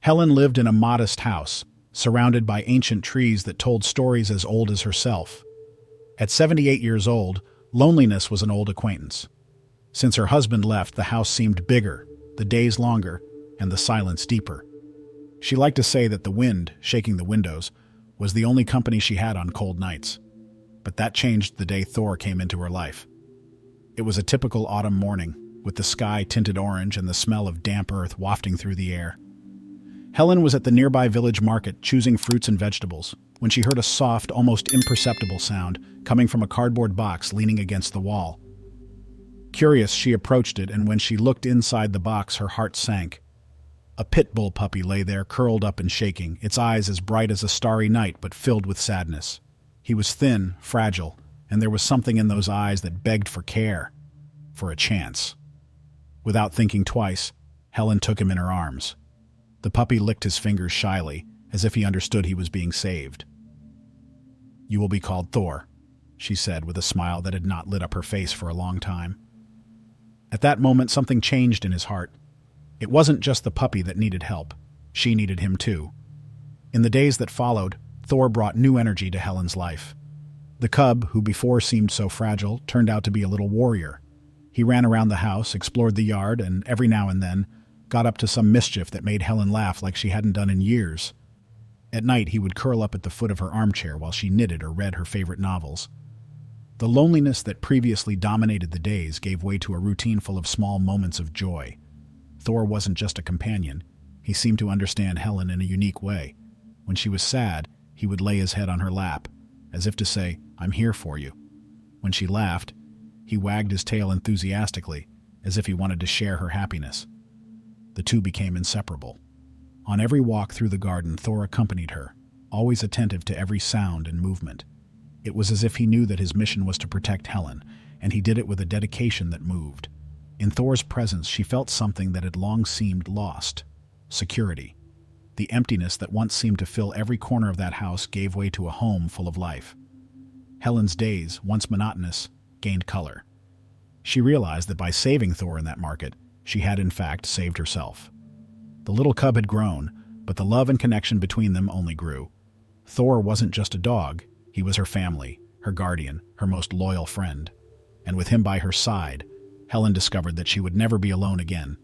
Helen lived in a modest house, surrounded by ancient trees that told stories as old as herself. At 78 years old, loneliness was an old acquaintance. Since her husband left, the house seemed bigger, the days longer, and the silence deeper. She liked to say that the wind, shaking the windows, was the only company she had on cold nights. But that changed the day Thor came into her life. It was a typical autumn morning, with the sky tinted orange and the smell of damp earth wafting through the air. Helen was at the nearby village market choosing fruits and vegetables when she heard a soft, almost imperceptible sound coming from a cardboard box leaning against the wall. Curious, she approached it, and when she looked inside the box, her heart sank. A pit bull puppy lay there, curled up and shaking, its eyes as bright as a starry night but filled with sadness. He was thin, fragile, and there was something in those eyes that begged for care, for a chance. Without thinking twice, Helen took him in her arms. The puppy licked his fingers shyly, as if he understood he was being saved. "You will be called Thor," she said with a smile that had not lit up her face for a long time. At that moment, something changed in his heart. It wasn't just the puppy that needed help. She needed him too. In the days that followed, Thor brought new energy to Helen's life. The cub, who before seemed so fragile, turned out to be a little warrior. He ran around the house, explored the yard, and every now and then got up to some mischief that made Helen laugh like she hadn't done in years. At night, he would curl up at the foot of her armchair while she knitted or read her favorite novels. The loneliness that previously dominated the days gave way to a routine full of small moments of joy. Thor wasn't just a companion. He seemed to understand Helen in a unique way. When she was sad, he would lay his head on her lap, as if to say, "I'm here for you." When she laughed, he wagged his tail enthusiastically, as if he wanted to share her happiness. The two became inseparable. On every walk through the garden, Thor accompanied her, always attentive to every sound and movement. It was as if he knew that his mission was to protect Helen, and he did it with a dedication that moved. In Thor's presence, she felt something that had long seemed lost: security. The emptiness that once seemed to fill every corner of that house gave way to a home full of life. Helen's days, once monotonous, gained color. She realized that by saving Thor in that market, she had in fact saved herself. The little cub had grown, but the love and connection between them only grew. Thor wasn't just a dog, he was her family, her guardian, her most loyal friend. And with him by her side, Helen discovered that she would never be alone again.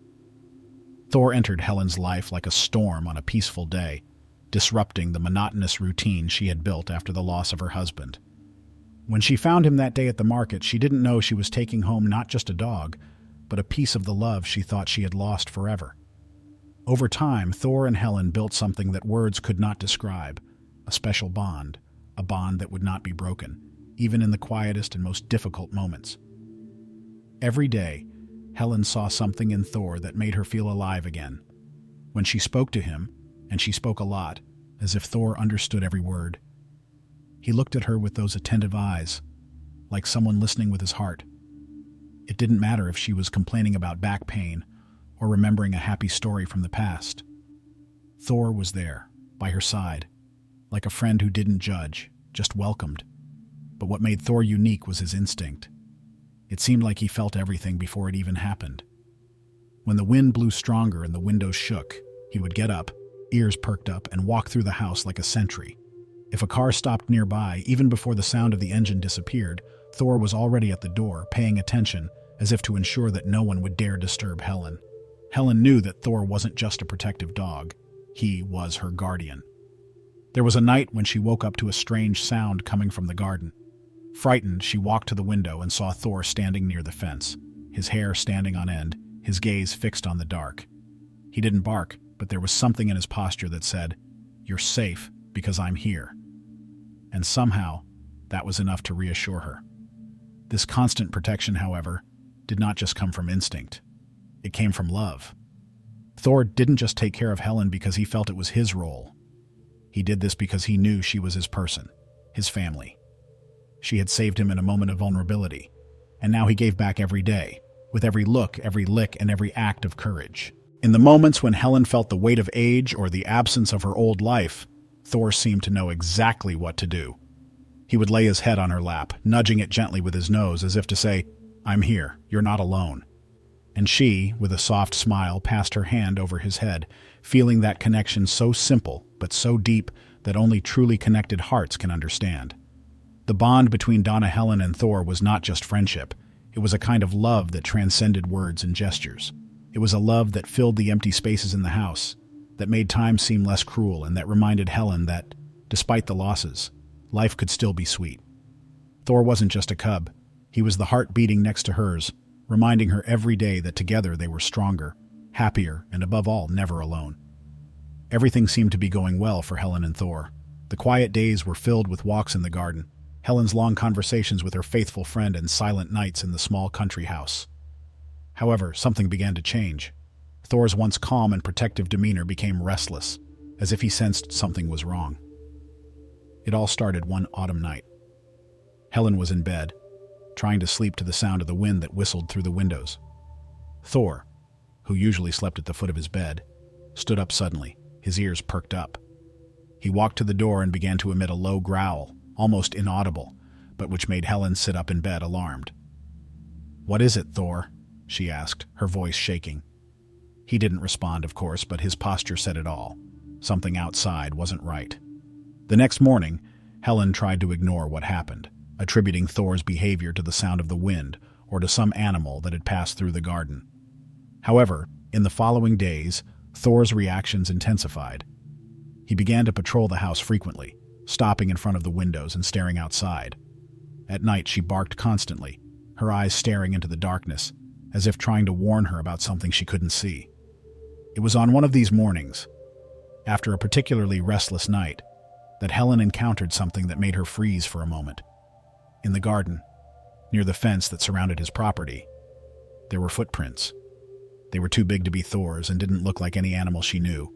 Thor entered Helen's life like a storm on a peaceful day, disrupting the monotonous routine she had built after the loss of her husband. When she found him that day at the market, she didn't know she was taking home not just a dog, but a piece of the love she thought she had lost forever. Over time, Thor and Helen built something that words could not describe, a special bond, a bond that would not be broken, even in the quietest and most difficult moments. Every day, Helen saw something in Thor that made her feel alive again. When she spoke to him, and she spoke a lot, as if Thor understood every word, he looked at her with those attentive eyes, like someone listening with his heart. It didn't matter if she was complaining about back pain or remembering a happy story from the past. Thor was there, by her side, like a friend who didn't judge, just welcomed. But what made Thor unique was his instinct. It seemed like he felt everything before it even happened. When the wind blew stronger and the windows shook, he would get up, ears perked up, and walk through the house like a sentry. If a car stopped nearby, even before the sound of the engine disappeared, Thor was already at the door, paying attention, as if to ensure that no one would dare disturb Helen. Helen knew that Thor wasn't just a protective dog. He was her guardian. There was a night when she woke up to a strange sound coming from the garden. Frightened, she walked to the window and saw Thor standing near the fence, his hair standing on end, his gaze fixed on the dark. He didn't bark, but there was something in his posture that said, "You're safe because I'm here." And somehow, that was enough to reassure her. This constant protection, however, did not just come from instinct. It came from love. Thor didn't just take care of Helen because he felt it was his role. He did this because he knew she was his person, his family. She had saved him in a moment of vulnerability, and now he gave back every day, with every look, every lick, and every act of courage. In the moments when Helen felt the weight of age or the absence of her old life, Thor seemed to know exactly what to do. He would lay his head on her lap, nudging it gently with his nose as if to say, "I'm here, you're not alone." And she, with a soft smile, passed her hand over his head, feeling that connection so simple but so deep that only truly connected hearts can understand. The bond between Donna Helen and Thor was not just friendship. It was a kind of love that transcended words and gestures. It was a love that filled the empty spaces in the house, that made time seem less cruel, and that reminded Helen that, despite the losses, life could still be sweet. Thor wasn't just a cub. He was the heart beating next to hers, reminding her every day that together they were stronger, happier, and above all, never alone. Everything seemed to be going well for Helen and Thor. The quiet days were filled with walks in the garden, Helen's long conversations with her faithful friend, and silent nights in the small country house. However, something began to change. Thor's once calm and protective demeanor became restless, as if he sensed something was wrong. It all started one autumn night. Helen was in bed, trying to sleep to the sound of the wind that whistled through the windows. Thor, who usually slept at the foot of his bed, stood up suddenly, his ears perked up. He walked to the door and began to emit a low growl, almost inaudible, but which made Helen sit up in bed, alarmed. "What is it, Thor?" she asked, her voice shaking. He didn't respond, of course, but his posture said it all. Something outside wasn't right. The next morning, Helen tried to ignore what happened, attributing Thor's behavior to the sound of the wind or to some animal that had passed through the garden. However, in the following days, Thor's reactions intensified. He began to patrol the house frequently, stopping in front of the windows and staring outside. At night, she barked constantly, her eyes staring into the darkness, as if trying to warn her about something she couldn't see. It was on one of these mornings, after a particularly restless night, that Helen encountered something that made her freeze for a moment. In the garden, near the fence that surrounded his property, there were footprints. They were too big to be Thor's and didn't look like any animal she knew.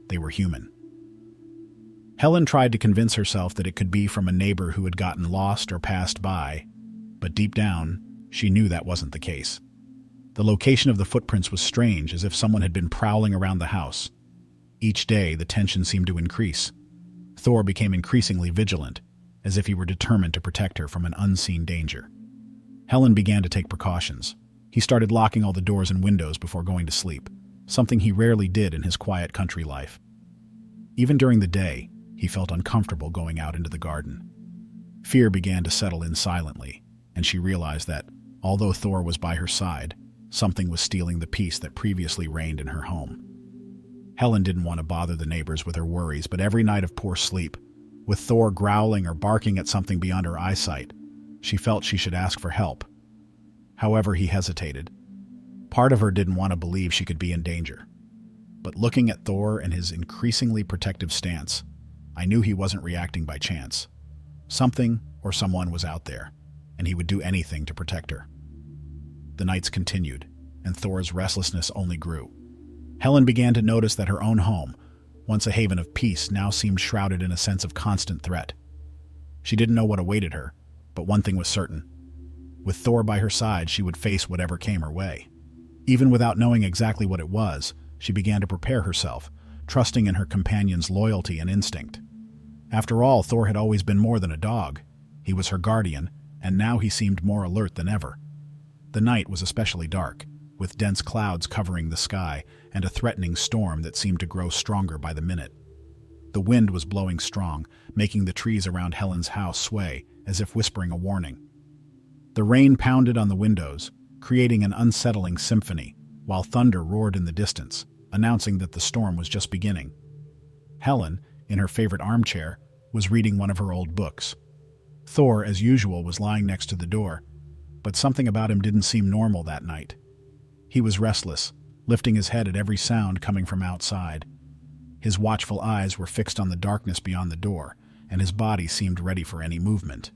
They were human. Helen tried to convince herself that it could be from a neighbor who had gotten lost or passed by, but deep down, she knew that wasn't the case. The location of the footprints was strange, as if someone had been prowling around the house. Each day, the tension seemed to increase. Thor became increasingly vigilant, as if he were determined to protect her from an unseen danger. Helen began to take precautions. He started locking all the doors and windows before going to sleep, something he rarely did in his quiet country life. Even during the day, he felt uncomfortable going out into the garden. Fear began to settle in silently, and she realized that, although Thor was by her side, something was stealing the peace that previously reigned in her home. Helen didn't want to bother the neighbors with her worries, but every night of poor sleep, with Thor growling or barking at something beyond her eyesight, she felt she should ask for help. However, he hesitated. Part of her didn't want to believe she could be in danger. But looking at Thor and his increasingly protective stance, I knew he wasn't reacting by chance. Something or someone was out there, and he would do anything to protect her. The nights continued, and Thor's restlessness only grew. Helen began to notice that her own home, once a haven of peace, now seemed shrouded in a sense of constant threat. She didn't know what awaited her, but one thing was certain. With Thor by her side, she would face whatever came her way. Even without knowing exactly what it was, she began to prepare herself, trusting in her companion's loyalty and instinct. After all, Thor had always been more than a dog. He was her guardian, and now he seemed more alert than ever. The night was especially dark, with dense clouds covering the sky and a threatening storm that seemed to grow stronger by the minute. The wind was blowing strong, making the trees around Helen's house sway, as if whispering a warning. The rain pounded on the windows, creating an unsettling symphony, while thunder roared in the distance, announcing that the storm was just beginning. Helen, in her favorite armchair, was reading one of her old books. Thor, as usual, was lying next to the door, but something about him didn't seem normal that night. He was restless, lifting his head at every sound coming from outside. His watchful eyes were fixed on the darkness beyond the door, and his body seemed ready for any movement.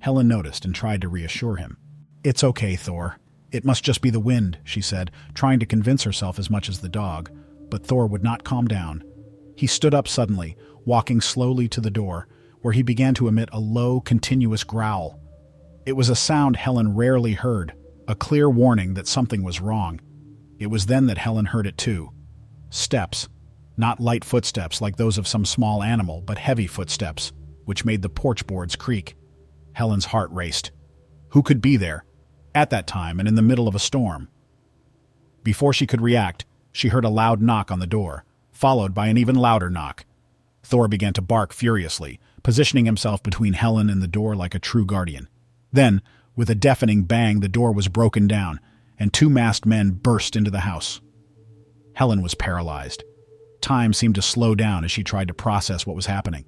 Helen noticed and tried to reassure him. "It's okay, Thor. It must just be the wind," she said, trying to convince herself as much as the dog, but Thor would not calm down. He stood up suddenly, walking slowly to the door, where he began to emit a low, continuous growl. It was a sound Helen rarely heard, a clear warning that something was wrong. It was then that Helen heard it too. Steps. Not light footsteps like those of some small animal, but heavy footsteps, which made the porch boards creak. Helen's heart raced. Who could be there, at that time and in the middle of a storm? Before she could react, she heard a loud knock on the door, followed by an even louder knock. Thor began to bark furiously, positioning himself between Helen and the door like a true guardian. Then, with a deafening bang, the door was broken down, and two masked men burst into the house. Helen was paralyzed. Time seemed to slow down as she tried to process what was happening.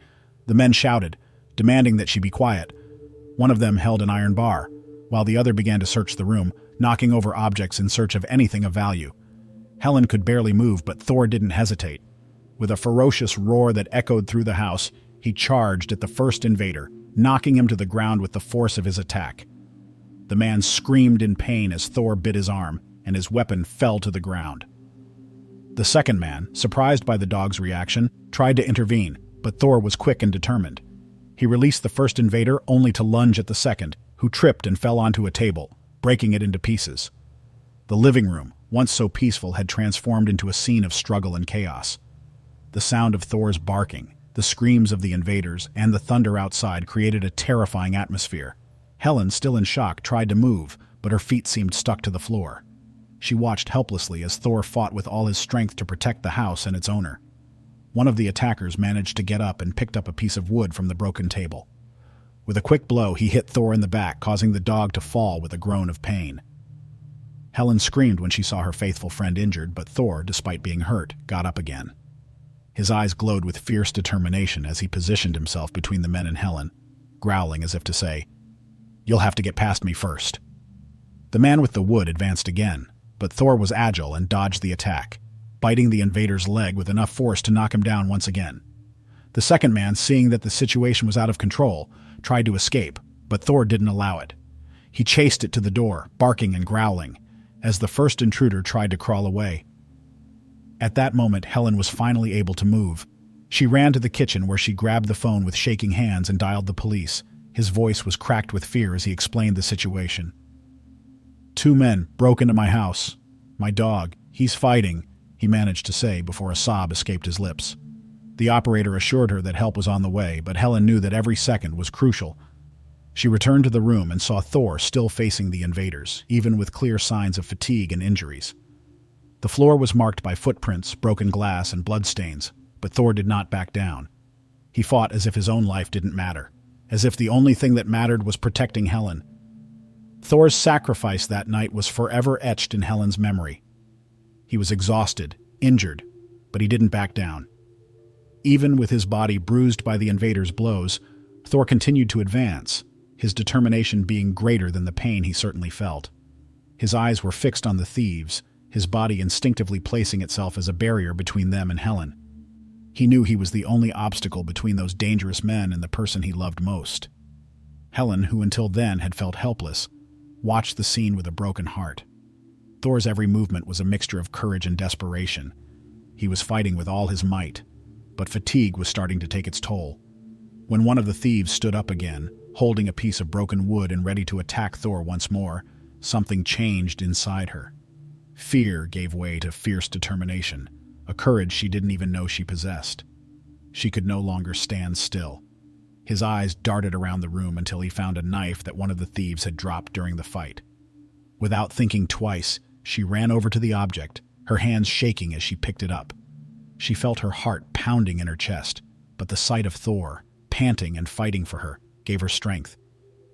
The men shouted, demanding that she be quiet. One of them held an iron bar, while the other began to search the room, knocking over objects in search of anything of value. Helen could barely move, but Thor didn't hesitate. With a ferocious roar that echoed through the house, he charged at the first invader, knocking him to the ground with the force of his attack. The man screamed in pain as Thor bit his arm, and his weapon fell to the ground. The second man, surprised by the dog's reaction, tried to intervene, but Thor was quick and determined. He released the first invader only to lunge at the second, who tripped and fell onto a table, breaking it into pieces. The living room, once so peaceful, had transformed into a scene of struggle and chaos. The sound of Thor's barking, the screams of the invaders, and the thunder outside created a terrifying atmosphere. Helen, still in shock, tried to move, but her feet seemed stuck to the floor. She watched helplessly as Thor fought with all his strength to protect the house and its owner. One of the attackers managed to get up and picked up a piece of wood from the broken table. With a quick blow, he hit Thor in the back, causing the dog to fall with a groan of pain. Helen screamed when she saw her faithful friend injured, but Thor, despite being hurt, got up again. His eyes glowed with fierce determination as he positioned himself between the men and Helen, growling as if to say, "You'll have to get past me first." The man with the wood advanced again, but Thor was agile and dodged the attack, biting the invader's leg with enough force to knock him down once again. The second man, seeing that the situation was out of control, tried to escape, but Thor didn't allow it. He chased it to the door, barking and growling, as the first intruder tried to crawl away. At that moment, Helen was finally able to move. She ran to the kitchen where she grabbed the phone with shaking hands and dialed the police. His voice was cracked with fear as he explained the situation. "Two men broke into my house. My dog, he's fighting," he managed to say before a sob escaped his lips. The operator assured her that help was on the way, but Helen knew that every second was crucial. She returned to the room and saw Thor still facing the invaders, even with clear signs of fatigue and injuries. The floor was marked by footprints, broken glass, and bloodstains, but Thor did not back down. He fought as if his own life didn't matter, as if the only thing that mattered was protecting Helen. Thor's sacrifice that night was forever etched in Helen's memory. He was exhausted, injured, but he didn't back down. Even with his body bruised by the invaders' blows, Thor continued to advance, his determination being greater than the pain he certainly felt. His eyes were fixed on the thieves, his body instinctively placing itself as a barrier between them and Helen. He knew he was the only obstacle between those dangerous men and the person he loved most. Helen, who until then had felt helpless, watched the scene with a broken heart. Thor's every movement was a mixture of courage and desperation. He was fighting with all his might, but fatigue was starting to take its toll. When one of the thieves stood up again, holding a piece of broken wood and ready to attack Thor once more, something changed inside her. Fear gave way to fierce determination, a courage she didn't even know she possessed. She could no longer stand still. His eyes darted around the room until he found a knife that one of the thieves had dropped during the fight. Without thinking twice, she ran over to the object, her hands shaking as she picked it up. She felt her heart pounding in her chest, but the sight of Thor, panting and fighting for her, gave her strength.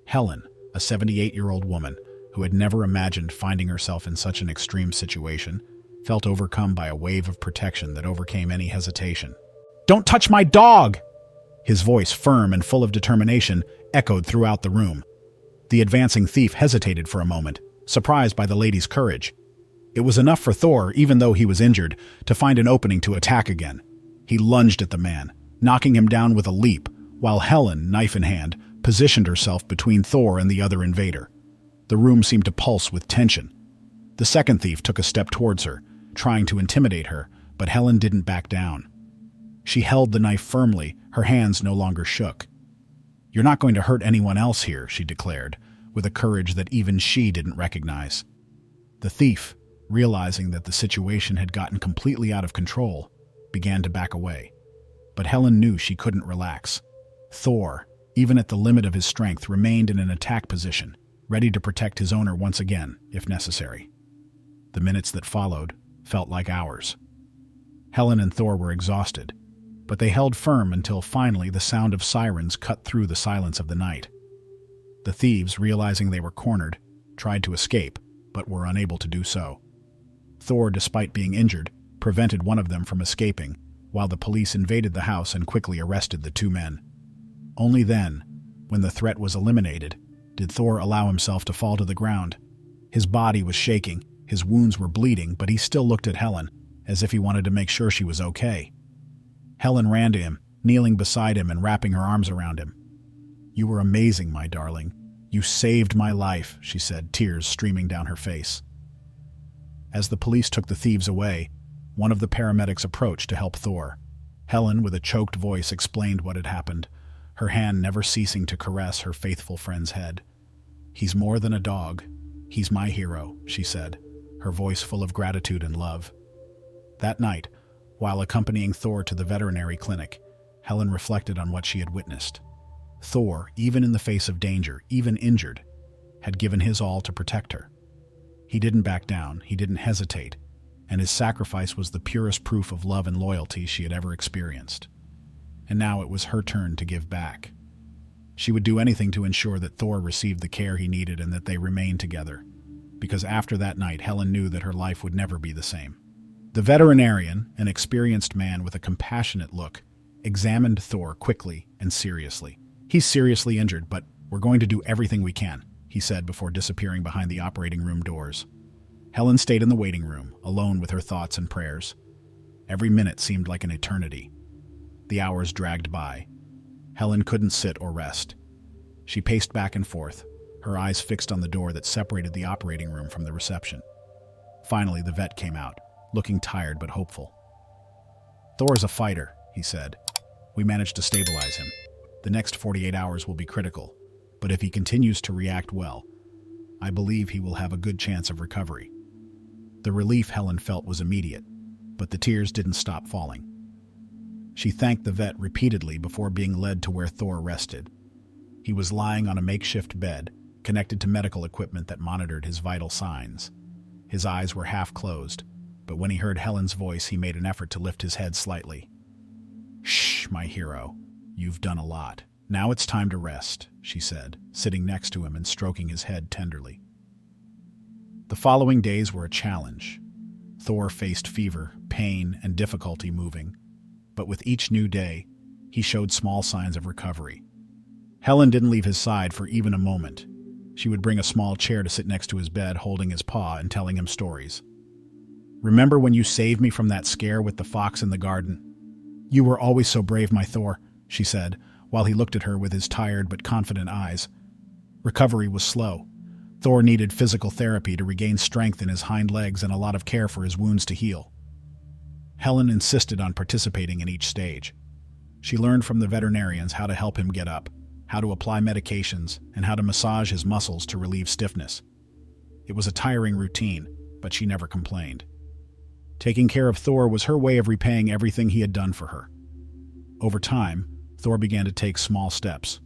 Helen, a 78-year-old woman who had never imagined finding herself in such an extreme situation, felt overcome by a wave of protection that overcame any hesitation. "Don't touch my dog!" His voice, firm and full of determination, echoed throughout the room. The advancing thief hesitated for a moment, surprised by the lady's courage. It was enough for Thor, even though he was injured, to find an opening to attack again. He lunged at the man, knocking him down with a leap, while Helen, knife in hand, positioned herself between Thor and the other invader. The room seemed to pulse with tension. The second thief took a step towards her, trying to intimidate her, but Helen didn't back down. She held the knife firmly, her hands no longer shook. "You're not going to hurt anyone else here," she declared, with a courage that even she didn't recognize. The thief, realizing that the situation had gotten completely out of control, began to back away. But Helen knew she couldn't relax. Thor, even at the limit of his strength, remained in an attack position, ready to protect his owner once again, if necessary. The minutes that followed felt like hours. Helen and Thor were exhausted, but they held firm until finally the sound of sirens cut through the silence of the night. The thieves, realizing they were cornered, tried to escape, but were unable to do so. Thor, despite being injured, prevented one of them from escaping, while the police invaded the house and quickly arrested the two men. Only then, when the threat was eliminated, did Thor allow himself to fall to the ground. His body was shaking, his wounds were bleeding, but he still looked at Helen, as if he wanted to make sure she was okay. Helen ran to him, kneeling beside him and wrapping her arms around him. "You were amazing, my darling. You saved my life," she said, tears streaming down her face. As the police took the thieves away, one of the paramedics approached to help Thor. Helen, with a choked voice, explained what had happened, her hand never ceasing to caress her faithful friend's head. "He's more than a dog. He's my hero," she said, her voice full of gratitude and love. That night, while accompanying Thor to the veterinary clinic, Helen reflected on what she had witnessed. Thor, even in the face of danger, even injured, had given his all to protect her. He didn't back down, he didn't hesitate, and his sacrifice was the purest proof of love and loyalty she had ever experienced. And now it was her turn to give back. She would do anything to ensure that Thor received the care he needed and that they remained together, because after that night Helen knew that her life would never be the same. The veterinarian, an experienced man with a compassionate look, examined Thor quickly and seriously. "He's seriously injured, but we're going to do everything we can," he said before disappearing behind the operating room doors. Helen stayed in the waiting room, alone with her thoughts and prayers. Every minute seemed like an eternity. The hours dragged by. Helen couldn't sit or rest. She paced back and forth, her eyes fixed on the door that separated the operating room from the reception. Finally, the vet came out, looking tired but hopeful. "Thor's a fighter," he said. "We managed to stabilize him. The next 48 hours will be critical, but if he continues to react well, I believe he will have a good chance of recovery." The relief Helen felt was immediate, but the tears didn't stop falling. She thanked the vet repeatedly before being led to where Thor rested. He was lying on a makeshift bed, connected to medical equipment that monitored his vital signs. His eyes were half closed, but when he heard Helen's voice, he made an effort to lift his head slightly. "Shh, my hero. You've done a lot. Now it's time to rest," she said, sitting next to him and stroking his head tenderly. The following days were a challenge. Thor faced fever, pain, and difficulty moving, but with each new day, he showed small signs of recovery. Helen didn't leave his side for even a moment. She would bring a small chair to sit next to his bed, holding his paw and telling him stories. "Remember when you saved me from that scare with the fox in the garden? You were always so brave, my Thor," she said, while he looked at her with his tired but confident eyes. Recovery was slow. Thor needed physical therapy to regain strength in his hind legs and a lot of care for his wounds to heal. Helen insisted on participating in each stage. She learned from the veterinarians how to help him get up, how to apply medications, and how to massage his muscles to relieve stiffness. It was a tiring routine, but she never complained. Taking care of Thor was her way of repaying everything he had done for her. Over time, Thor began to take small steps.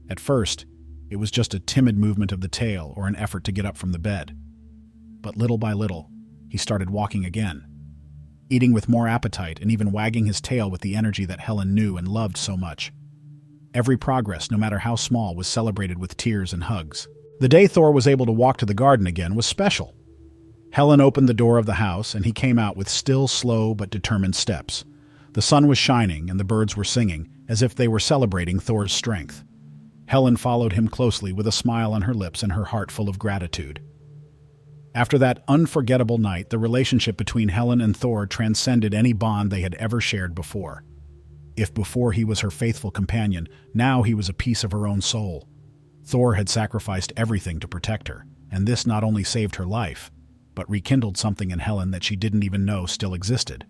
At first, it was just a timid movement of the tail or an effort to get up from the bed. But little by little, he started walking again, eating with more appetite and even wagging his tail with the energy that Helen knew and loved so much. Every progress, no matter how small, was celebrated with tears and hugs. The day Thor was able to walk to the garden again was special. Helen opened the door of the house, and he came out with still, slow, but determined steps. The sun was shining, and the birds were singing, as if they were celebrating Thor's strength. Helen followed him closely with a smile on her lips and her heart full of gratitude. After that unforgettable night, the relationship between Helen and Thor transcended any bond they had ever shared before. If before he was her faithful companion, now he was a piece of her own soul. Thor had sacrificed everything to protect her, and this not only saved her life, but rekindled something in Helen that she didn't even know still existed.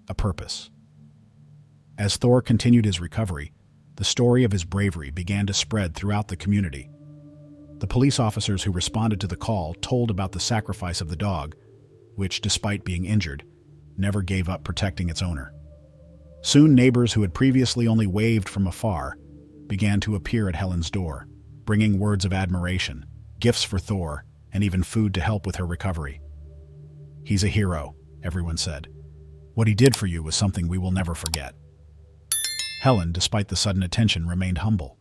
A purpose. As Thor continued his recovery, the story of his bravery began to spread throughout the community. The police officers who responded to the call told about the sacrifice of the dog, which, despite being injured, never gave up protecting its owner. Soon neighbors who had previously only waved from afar began to appear at Helen's door, bringing words of admiration, gifts for Thor, and even food to help with her recovery. "He's a hero," everyone said. What he did for you was something we will never forget." Helen, despite the sudden attention, remained humble.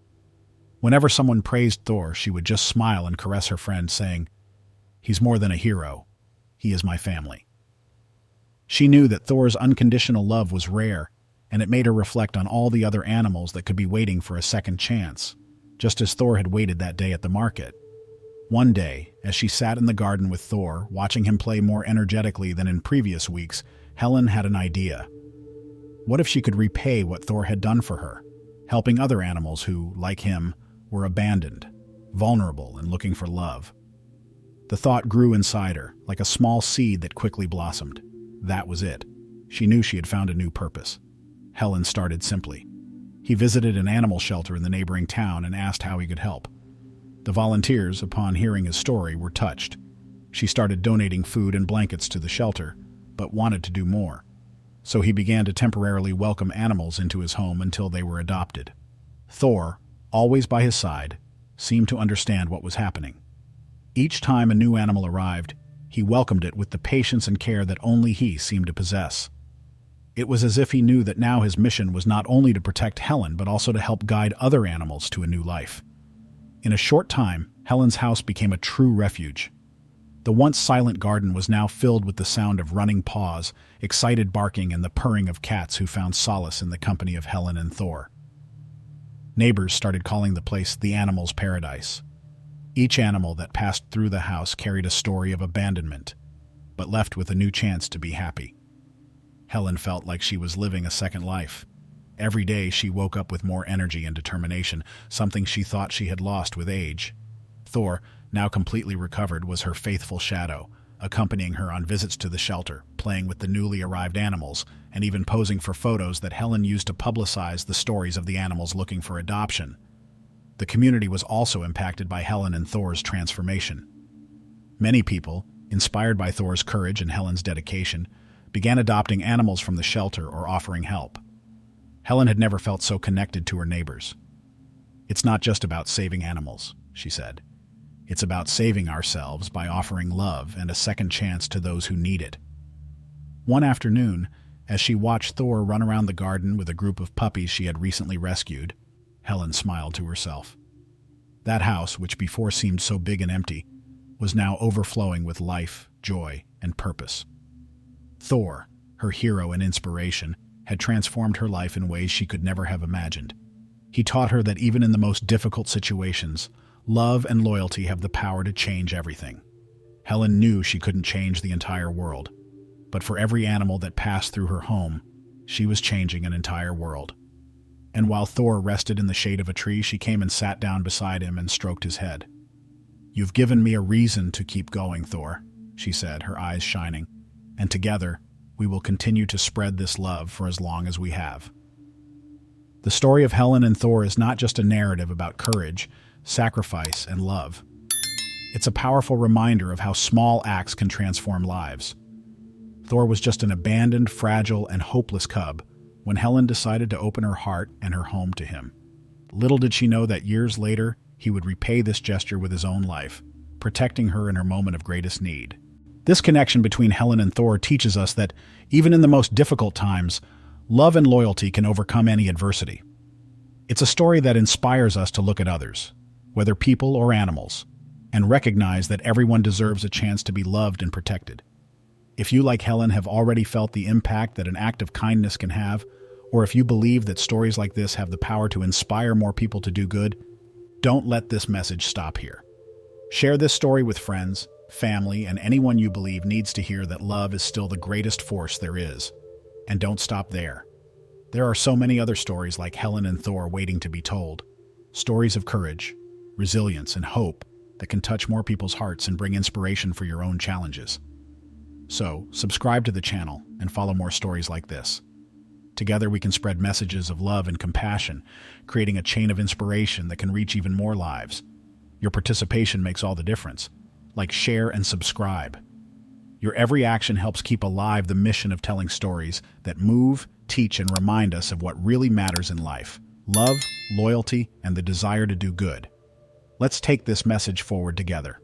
Whenever someone praised Thor, she would just smile and caress her friend, saying, "He's more than a hero. He is my family." She knew that Thor's unconditional love was rare, and it made her reflect on all the other animals that could be waiting for a second chance, just as Thor had waited that day at the market. One day, as she sat in the garden with Thor, watching him play more energetically than in previous weeks, Helen had an idea. What if she could repay what Thor had done for her, helping other animals who, like him, were abandoned, vulnerable, and looking for love? The thought grew inside her, like a small seed that quickly blossomed. That was it. She knew she had found a new purpose. Helen started simply. He visited an animal shelter in the neighboring town and asked how he could help. The volunteers, upon hearing his story, were touched. She started donating food and blankets to the shelter, but wanted to do more. So he began to temporarily welcome animals into his home until they were adopted. Thor, always by his side, seemed to understand what was happening. Each time a new animal arrived, he welcomed it with the patience and care that only he seemed to possess. It was as if he knew that now his mission was not only to protect Helen, but also to help guide other animals to a new life. In a short time, Helen's house became a true refuge. The once silent garden was now filled with the sound of running paws, excited barking, and the purring of cats who found solace in the company of Helen and Thor. Neighbors started calling the place the animal's paradise. Each animal that passed through the house carried a story of abandonment, but left with a new chance to be happy. Helen felt like she was living a second life. Every day she woke up with more energy and determination, something she thought she had lost with age. Thor, now completely recovered, was her faithful shadow, accompanying her on visits to the shelter, playing with the newly arrived animals, and even posing for photos that Helen used to publicize the stories of the animals looking for adoption. The community was also impacted by Helen and Thor's transformation. Many people, inspired by Thor's courage and Helen's dedication, began adopting animals from the shelter or offering help. Helen had never felt so connected to her neighbors. "It's not just about saving animals," she said. "It's about saving ourselves by offering love and a second chance to those who need it." One afternoon, as she watched Thor run around the garden with a group of puppies she had recently rescued, Helen smiled to herself. That house, which before seemed so big and empty, was now overflowing with life, joy, and purpose. Thor, her hero and inspiration, had transformed her life in ways she could never have imagined. He taught her that even in the most difficult situations, love and loyalty have the power to change everything. Helen knew she couldn't change the entire world, but for every animal that passed through her home, she was changing an entire world. And while Thor rested in the shade of a tree, she came and sat down beside him and stroked his head. "You've given me a reason to keep going, Thor," she said, her eyes shining. "And together, we will continue to spread this love for as long as we have." The story of Helen and Thor is not just a narrative about courage, sacrifice, and love. It's a powerful reminder of how small acts can transform lives. Thor was just an abandoned, fragile, and hopeless cub when Helen decided to open her heart and her home to him. Little did she know that years later, he would repay this gesture with his own life, protecting her in her moment of greatest need. This connection between Helen and Thor teaches us that, even in the most difficult times, love and loyalty can overcome any adversity. It's a story that inspires us to look at others, whether people or animals, and recognize that everyone deserves a chance to be loved and protected. If you, like Helen, have already felt the impact that an act of kindness can have, or if you believe that stories like this have the power to inspire more people to do good, don't let this message stop here. Share this story with friends, family, and anyone you believe needs to hear that love is still the greatest force there is. And don't stop there. There are so many other stories like Helen and Thor waiting to be told. Stories of courage, resilience, and hope that can touch more people's hearts and bring inspiration for your own challenges. So, subscribe to the channel and follow more stories like this. Together we can spread messages of love and compassion, creating a chain of inspiration that can reach even more lives. Your participation makes all the difference. Like, share, and subscribe. Your every action helps keep alive the mission of telling stories that move, teach, and remind us of what really matters in life: love, loyalty, and the desire to do good. Let's take this message forward together.